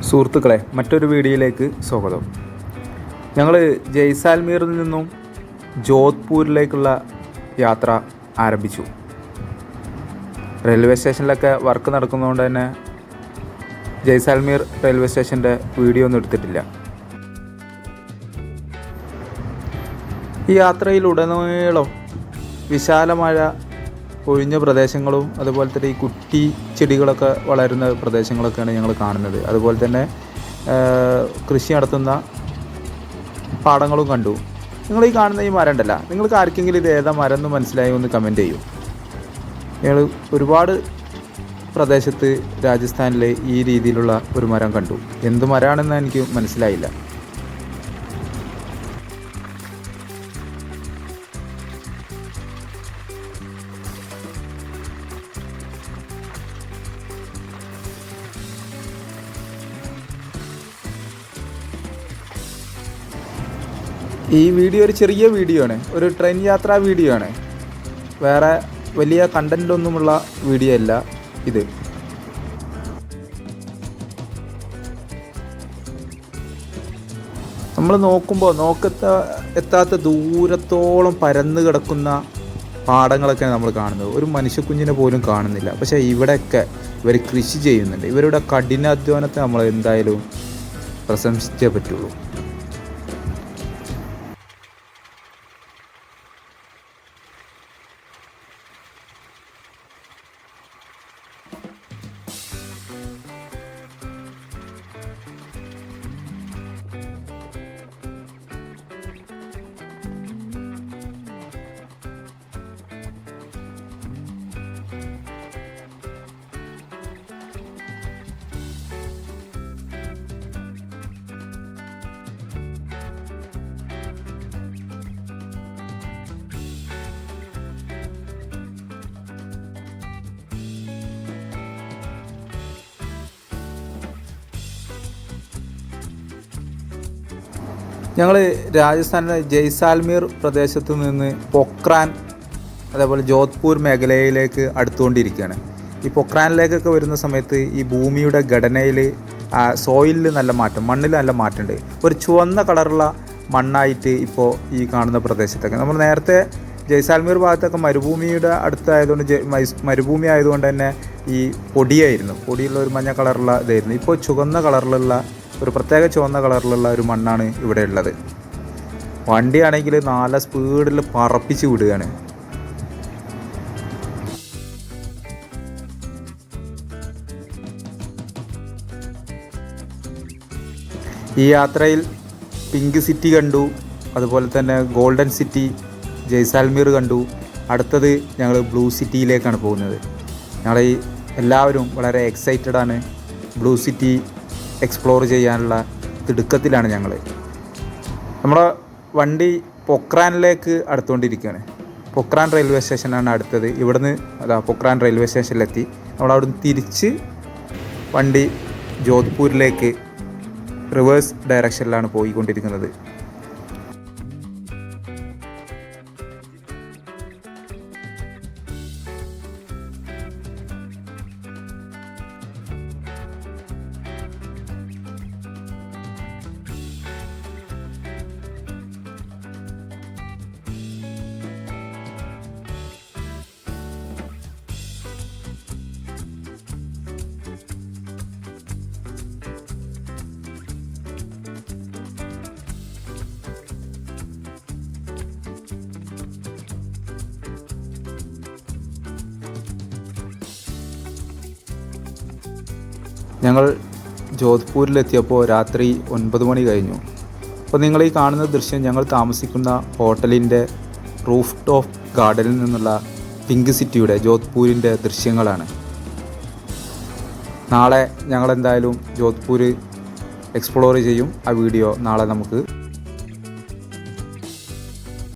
സുഹൃത്തുക്കളെ, മറ്റൊരു വീഡിയോയിലേക്ക് സ്വാഗതം. ഞങ്ങൾ ജയ്സാൽമീറിൽ നിന്നും ജോധ്പൂരിലേക്കുള്ള യാത്ര ആരംഭിച്ചു. റെയിൽവേ സ്റ്റേഷനിലൊക്കെ വർക്ക് നടക്കുന്നതുകൊണ്ട് തന്നെ ജയ്സാൽമീർ റെയിൽവേ സ്റ്റേഷൻ്റെ വീഡിയോ ഒന്നും എടുത്തിട്ടില്ല. ഈ യാത്രയിലുടനീളം വിശാലമായ ഒഴിഞ്ഞ പ്രദേശങ്ങളും അതുപോലെ തന്നെ ഈ കുറ്റി ചെടികളൊക്കെ വളരുന്ന പ്രദേശങ്ങളൊക്കെയാണ് ഞങ്ങൾ കാണുന്നത്. അതുപോലെ തന്നെ കൃഷി നടത്തുന്ന പാടങ്ങളും കണ്ടു. നിങ്ങൾ ഈ കാണുന്ന ഈ മരം ഉണ്ടല്ല, നിങ്ങൾക്ക് ആർക്കെങ്കിലും ഇത് ഏതാ മരം എന്ന് മനസ്സിലായി ഒന്ന് കമൻറ്റ് ചെയ്യൂ. ഞങ്ങൾ ഒരുപാട് പ്രദേശത്ത് രാജസ്ഥാനിലെ ഈ രീതിയിലുള്ള ഒരു മരം കണ്ടു. എന്ത് മരമാണെന്ന് എനിക്ക് മനസ്സിലായില്ല. ഈ വീഡിയോ ഒരു ചെറിയ വീഡിയോ ആണ്, ഒരു ട്രെയിൻ യാത്രാ വീഡിയോ ആണ്. വേറെ വലിയ കണ്ടൻറ്റൊന്നുമുള്ള വീഡിയോ അല്ല ഇത്. നമ്മൾ എത്താത്ത ദൂരത്തോളം പരന്ന് കിടക്കുന്ന പാടങ്ങളൊക്കെയാണ് നമ്മൾ കാണുന്നത്. ഒരു മനുഷ്യക്കുഞ്ഞിനെ പോലും കാണുന്നില്ല. പക്ഷേ ഇവിടെയൊക്കെ ഇവർ കൃഷി ചെയ്യുന്നുണ്ട്. ഇവരുടെ കഠിനാധ്വാനത്തെ നമ്മൾ എന്തായാലും പ്രശംസിച്ചേ പറ്റുള്ളൂ. ഞങ്ങൾ രാജസ്ഥാനിലെ ജയ്സാൽമീർ പ്രദേശത്തു നിന്ന് പൊക്രാൻ അതേപോലെ ജോധ്പൂർ മേഖലയിലേക്ക് അടുത്തുകൊണ്ടിരിക്കുകയാണ്. ഈ പൊക്രാനിലേക്കൊക്കെ വരുന്ന സമയത്ത് ഈ ഭൂമിയുടെ ഘടനയിൽ സോയിലിൽ നല്ല മാറ്റം, മണ്ണിൽ നല്ല മാറ്റമുണ്ട്. ഒരു ചുവന്ന കളറുള്ള മണ്ണായിട്ട് ഇപ്പോൾ ഈ കാണുന്ന പ്രദേശത്തൊക്കെ, നമ്മൾ നേരത്തെ ജയ്സാൽമീർ ഭാഗത്തൊക്കെ മരുഭൂമിയുടെ അടുത്തായതുകൊണ്ട് മരുഭൂമി ആയതുകൊണ്ട് തന്നെ ഈ പൊടിയുള്ള ഒരു മഞ്ഞ കളറുള്ള ഇതായിരുന്നു. ഇപ്പോൾ ചുവന്ന കളറിലുള്ള ഒരു പ്രത്യേക ചുവന്ന കളറിലുള്ള ഒരു മണ്ണാണ് ഇവിടെ ഉള്ളത്. വണ്ടിയാണെങ്കിൽ നല്ല സ്പീഡിൽ പറപ്പിച്ച് വിടുകയാണ്. ഈ യാത്രയിൽ പിങ്ക് സിറ്റി കണ്ടു, അതുപോലെ തന്നെ ഗോൾഡൻ സിറ്റി ജയ്സാൽമീർ കണ്ടു. അടുത്തത് ഞങ്ങൾ ബ്ലൂ സിറ്റിയിലേക്കാണ് പോകുന്നത്. ഞങ്ങൾ എല്ലാവരും വളരെ എക്സൈറ്റഡ് ആണ്. ബ്ലൂ സിറ്റി എക്സ്പ്ലോർ ചെയ്യാനുള്ള തിടുക്കത്തിലാണ് ഞങ്ങൾ. നമ്മുടെ വണ്ടി പൊക്രാനിലേക്ക് അടുത്തുകൊണ്ടിരിക്കുകയാണ്. പൊക്രാൻ റെയിൽവേ സ്റ്റേഷനാണ് അടുത്തത്. ഇവിടുന്ന് പൊക്രാൻ റെയിൽവേ സ്റ്റേഷനിലെത്തി. നമ്മളവിടുന്ന് തിരിച്ച് വണ്ടി ജോധ്പൂരിലേക്ക് റിവേഴ്സ് ഡയറക്ഷനിലാണ് പോയിക്കൊണ്ടിരിക്കുന്നത്. ഞങ്ങൾ ജോധ്പൂരിലെത്തിയപ്പോൾ രാത്രി 9 മണി കഴിഞ്ഞു. അപ്പോൾ നിങ്ങൾ ഈ കാണുന്ന ദൃശ്യം ഞങ്ങൾ താമസിക്കുന്ന ഹോട്ടലിൻ്റെ റൂഫ് ടോപ്പ് ഗാർഡനിൽ നിന്നുള്ള പിങ്ക് സിറ്റിയുടെ ജോധ്പൂരിൻ്റെ ദൃശ്യങ്ങളാണ്. നാളെ ഞങ്ങളെന്തായാലും ജോധ്പൂർ എക്സ്പ്ലോർ ചെയ്യും. ആ വീഡിയോ നാളെ നമുക്ക്